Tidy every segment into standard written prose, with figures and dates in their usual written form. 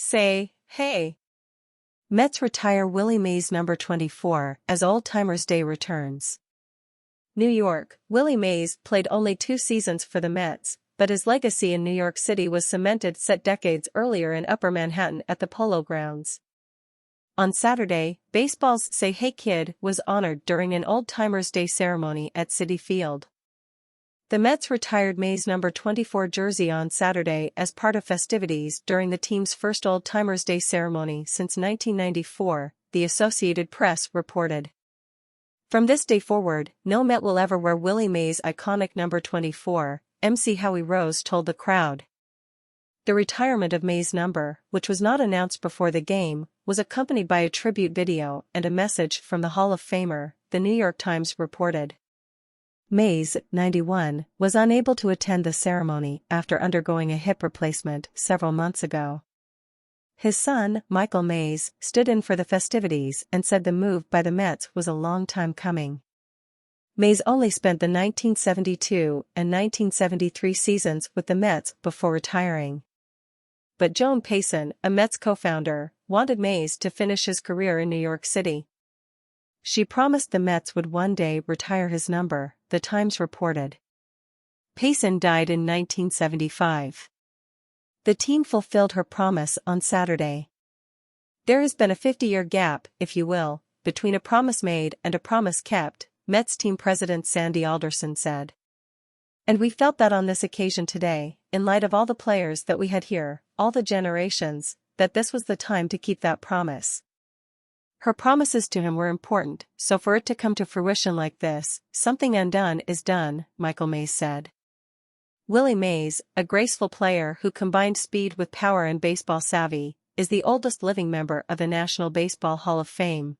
Say, hey. Mets retire Willie Mays number 24 as Old Timers Day returns. New York. Willie Mays played only 2 seasons for the Mets, but his legacy in New York City was cemented decades earlier in Upper Manhattan at the Polo Grounds. On Saturday, baseball's Say Hey Kid was honored during an Old Timers Day ceremony at Citi Field. The Mets retired Mays' number 24 jersey on Saturday as part of festivities during the team's first Old Timers Day ceremony since 1994, the Associated Press reported. From this day forward, no Met will ever wear Willie Mays' iconic number 24, MC Howie Rose told the crowd. The retirement of Mays' number, which was not announced before the game, was accompanied by a tribute video and a message from the Hall of Famer, the New York Times reported. Mays, 91, was unable to attend the ceremony after undergoing a hip replacement several months ago. His son, Michael Mays, stood in for the festivities and said the move by the Mets was a long time coming. Mays only spent the 1972 and 1973 seasons with the Mets before retiring. But Joan Payson, a Mets co-founder, wanted Mays to finish his career in New York City. She promised the Mets would one day retire his number, the Times reported. Payson died in 1975. The team fulfilled her promise on Saturday. There has been a 50-year gap, if you will, between a promise made and a promise kept, Mets team president Sandy Alderson said. And we felt that on this occasion today, in light of all the players that we had here, all the generations, that this was the time to keep that promise. Her promises to him were important, so for it to come to fruition like this, something undone is done, Michael Mays said. Willie Mays, a graceful player who combined speed with power and baseball savvy, is the oldest living member of the National Baseball Hall of Fame.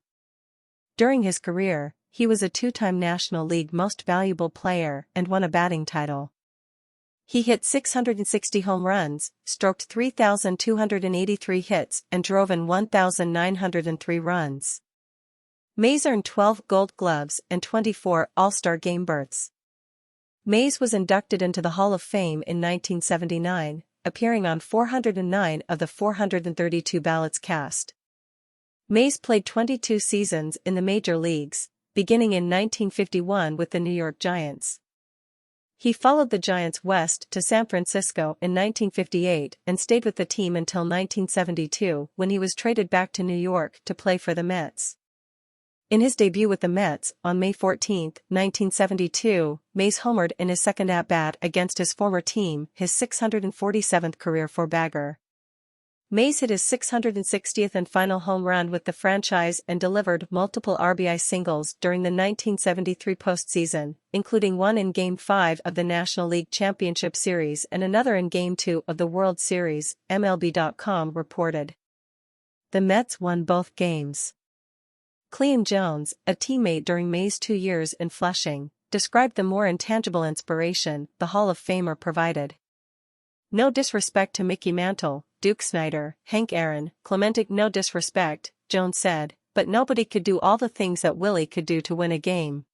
During his career, he was a 2-time National League Most Valuable Player and won a batting title. He hit 660 home runs, stroked 3,283 hits and drove in 1,903 runs. Mays earned 12 Gold Gloves and 24 All-Star Game berths. Mays was inducted into the Hall of Fame in 1979, appearing on 409 of the 432 ballots cast. Mays played 22 seasons in the major leagues, beginning in 1951 with the New York Giants. He followed the Giants west to San Francisco in 1958 and stayed with the team until 1972 when he was traded back to New York to play for the Mets. In his debut with the Mets on May 14, 1972, Mays homered in his second at-bat against his former team, his 647th career four-bagger. Mays hit his 660th and final home run with the franchise and delivered multiple RBI singles during the 1973 postseason, including one in Game 5 of the National League Championship Series and another in Game 2 of the World Series, MLB.com reported. The Mets won both games. Cleon Jones, a teammate during Mays' 2 years in Flushing, described the more intangible inspiration the Hall of Famer provided. No disrespect to Mickey Mantle, Duke Snider, Hank Aaron, Clemente, no disrespect, Jones said, but nobody could do all the things that Willie could do to win a game.